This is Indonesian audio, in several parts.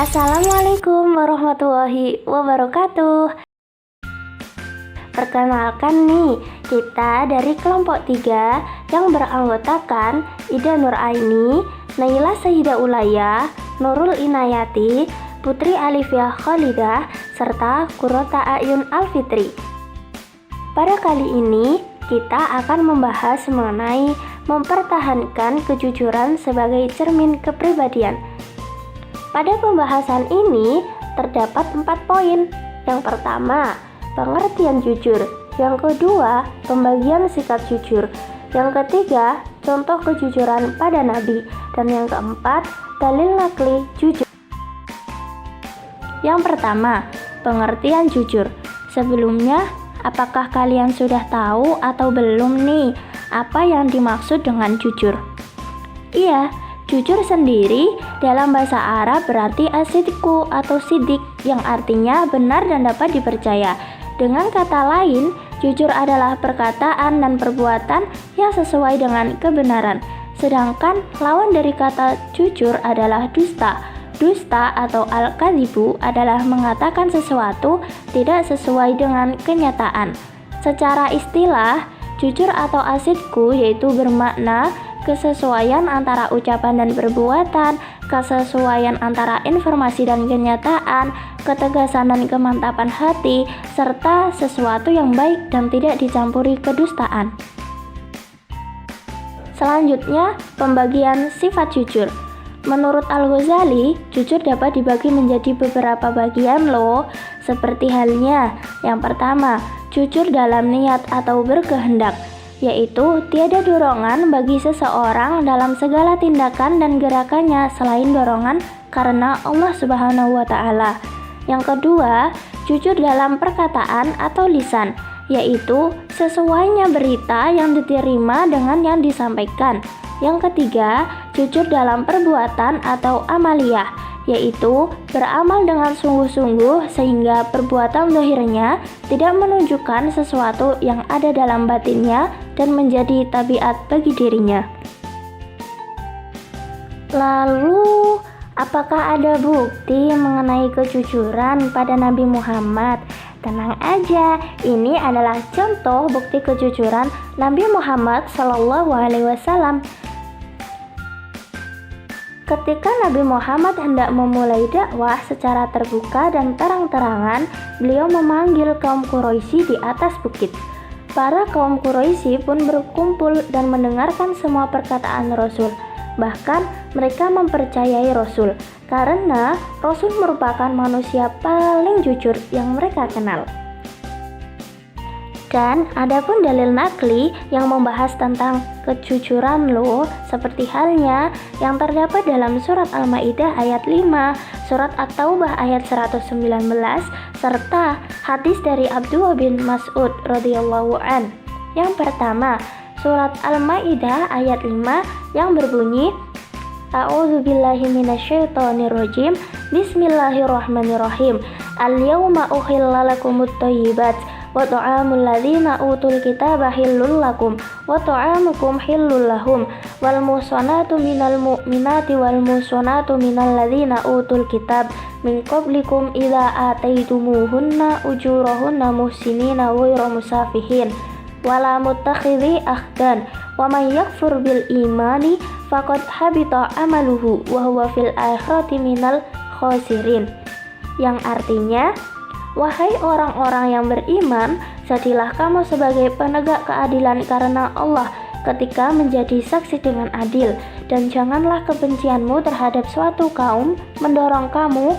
Assalamualaikum warahmatullahi wabarakatuh. Perkenalkan nih, kita dari kelompok 3 yang beranggotakan Ida Nuraini, Naila Sayyidah Ulaya, Nurul Inayati, Putri Alifiyah Khalidah, serta Qurrata A'yun Alfitri. Pada kali ini, kita akan membahas mengenai mempertahankan kejujuran sebagai cermin kepribadian. Pada pembahasan ini terdapat 4 poin. Yang pertama, pengertian jujur. Yang kedua, pembagian sikap jujur. Yang ketiga, contoh kejujuran pada Nabi. Dan yang keempat, dalil nakli jujur. Yang pertama, pengertian jujur. Sebelumnya, apakah kalian sudah tahu atau belum nih apa yang dimaksud dengan jujur? Iya, jujur sendiri dalam bahasa Arab berarti as-sidqu atau sidik, yang artinya benar dan dapat dipercaya. Dengan kata lain, jujur adalah perkataan dan perbuatan yang sesuai dengan kebenaran. Sedangkan lawan dari kata jujur adalah dusta. Dusta atau al-kadzibu adalah mengatakan sesuatu tidak sesuai dengan kenyataan. Secara istilah, jujur atau as-sidqu yaitu bermakna kesesuaian antara ucapan dan perbuatan, kesesuaian antara informasi dan kenyataan, ketegasan dan kemantapan hati, serta sesuatu yang baik dan tidak dicampuri kedustaan. Selanjutnya, pembagian sifat jujur. Menurut Al-Ghazali, jujur dapat dibagi menjadi beberapa bagian loh, seperti halnya yang pertama, jujur dalam niat atau berkehendak, yaitu tiada dorongan bagi seseorang dalam segala tindakan dan gerakannya selain dorongan karena Allah Subhanahu wa Ta'ala. Yang kedua, jujur dalam perkataan atau lisan, yaitu sesuainya berita yang diterima dengan yang disampaikan. Yang ketiga, jujur dalam perbuatan atau amaliyah, yaitu beramal dengan sungguh-sungguh sehingga perbuatan zahirnya tidak menunjukkan sesuatu yang ada dalam batinnya dan menjadi tabiat bagi dirinya. Lalu, apakah ada bukti mengenai kejujuran pada Nabi Muhammad? Tenang aja, ini adalah contoh bukti kejujuran Nabi Muhammad SAW. Ketika Nabi Muhammad hendak memulai dakwah secara terbuka dan terang-terangan, beliau memanggil kaum Quraisy di atas bukit. Para kaum Quraisy pun berkumpul dan mendengarkan semua perkataan Rasul. Bahkan mereka mempercayai Rasul karena Rasul merupakan manusia paling jujur yang mereka kenal. Dan adapun dalil nakli yang membahas tentang kejujuran loh, seperti halnya yang terdapat dalam surat Al-Maidah ayat 5, surat At-Taubah ayat 119, serta hadis dari Abdullah bin Mas'ud radhiyallahu an. Yang pertama, surat Al-Maidah ayat 5 yang berbunyi, A'udzubillahi minasyaitonirrajim, Bismillahirrahmanirrahim. Al-yawma uhilla lakumut thayyibat wa ta'amul ladzina utul kitaba hillul lakum wa ta'amukum hillul lahum wal muhsanatu minal mu'minati wal muhsanatu minal ladzina utul kitab min qablikum idza ataitumuhunna ujurahunna muhsinina ghairu musafihin wala muttakhidhi akhdan wa man yakfur bil imani faqad habita amaluhu wa huwa fil akhirati minal khasirin. Yang artinya, wahai orang-orang yang beriman, jadilah kamu sebagai penegak keadilan karena Allah ketika menjadi saksi dengan adil, dan janganlah kebencianmu terhadap suatu kaum mendorong kamu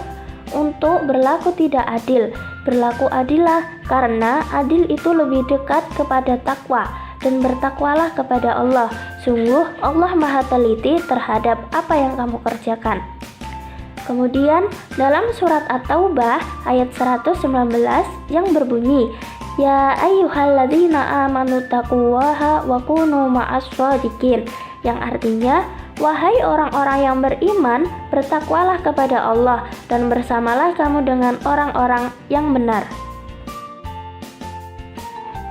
untuk berlaku tidak adil. Berlaku adillah, karena adil itu lebih dekat kepada takwa, dan bertakwalah kepada Allah. Sungguh Allah Maha teliti terhadap apa yang kamu kerjakan. Kemudian dalam surat At-Taubah ayat 119 yang berbunyi, Ya ayyuhalladzina amanu taqullaha wa kunu ma'as shadiqin, yang artinya, wahai orang-orang yang beriman, bertakwalah kepada Allah dan bersamalah kamu dengan orang-orang yang benar.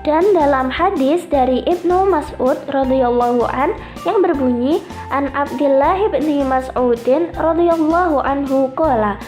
Dan dalam hadis dari Ibnu Mas'ud radhiyallahu an yang berbunyi, An Abdullah bin Mas'udin radhiyallahu anhu qala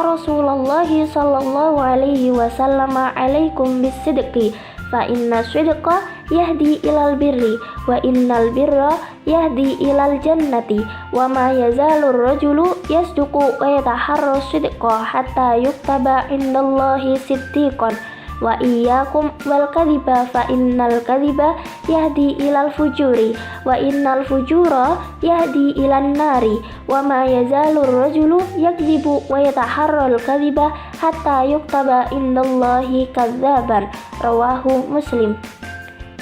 Rasulullah sallallahu alaihi wasallam alaikum bisidqi fa inna sidqa yahdi ilal birri wa innal birra yahdi ilal jannati wa ma yazalur rajulu yasduqu wa yataharra sidqa hatta yuktaba indallahi siddiqan wa iyyakum wal kadhiba fa innal kadhiba yahdi ilal fujuri wa innal fujura yahdi ilan nari wa ma yazalur rajulu yakdzibu wa yataharral kadhiba hatta yuktaba indallahi kadzaban. Rawahu Muslim.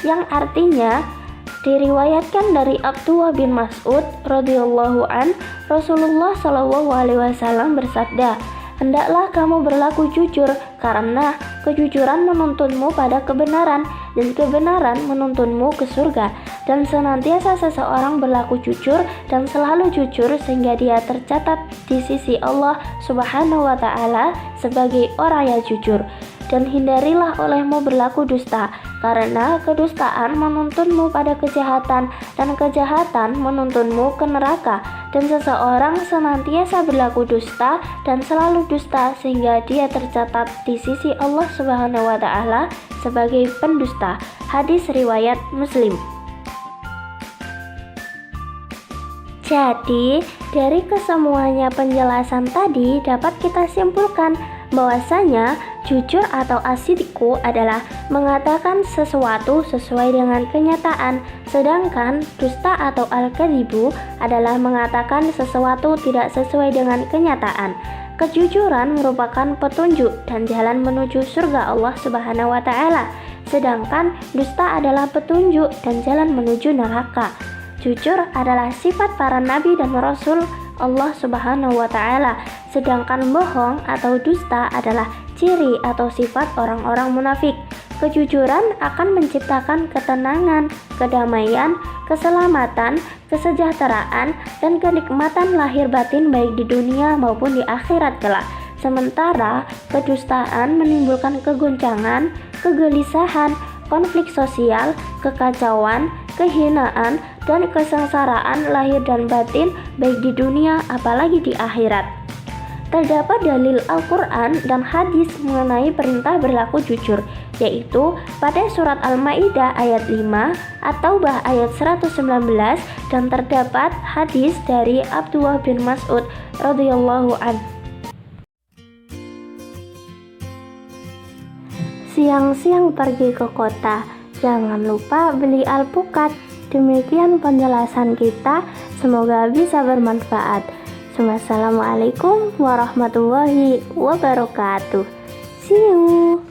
Yang artinya diriwayatkan dari Abdullah bin Mas'ud radhiyallahu an, Rasulullah shallallahu alaihi wasallam bersabda, hendaklah kamu berlaku jujur, karena kejujuran menuntunmu pada kebenaran, dan kebenaran menuntunmu ke surga. Dan senantiasa seseorang berlaku jujur dan selalu jujur sehingga dia tercatat di sisi Allah Subhanahu wa Ta'ala sebagai orang yang jujur. Dan hindarilah olehmu berlaku dusta, karena kedustaan menuntunmu pada kejahatan, dan kejahatan menuntunmu ke neraka. Dan seseorang senantiasa berlaku dusta dan selalu dusta sehingga dia tercatat di sisi Allah Subhanahu wa Ta'ala sebagai pendusta. Hadis riwayat Muslim. Jadi, dari kesemuanya penjelasan tadi dapat kita simpulkan bahwasanya jujur atau asidku adalah mengatakan sesuatu sesuai dengan kenyataan, sedangkan dusta atau al-kadzibu adalah mengatakan sesuatu tidak sesuai dengan kenyataan. Kejujuran merupakan petunjuk dan jalan menuju surga Allah Subhanahu wa Ta'ala, sedangkan dusta adalah petunjuk dan jalan menuju neraka. Jujur adalah sifat para nabi dan rasul Allah Subhanahu wa Ta'ala, sedangkan bohong atau dusta adalah ciri atau sifat orang-orang munafik. Kejujuran akan menciptakan ketenangan, kedamaian, keselamatan, kesejahteraan, dan kenikmatan lahir batin baik di dunia maupun di akhirat kelak. Sementara kedustaan menimbulkan kegoncangan, kegelisahan, konflik sosial, kekacauan, kehinaan, dan kesengsaraan lahir dan batin baik di dunia apalagi di akhirat. Terdapat dalil Al-Quran dan hadis mengenai perintah berlaku jujur, yaitu pada surat Al-Ma'idah ayat 5 atau ayat 119, dan terdapat hadis dari Abdullah bin Mas'ud radhiyallahu anhu. Siang-siang pergi ke kota, jangan lupa beli alpukat. Demikian penjelasan kita, semoga bisa bermanfaat. Wassalamualaikum warahmatullahi wabarakatuh. See you.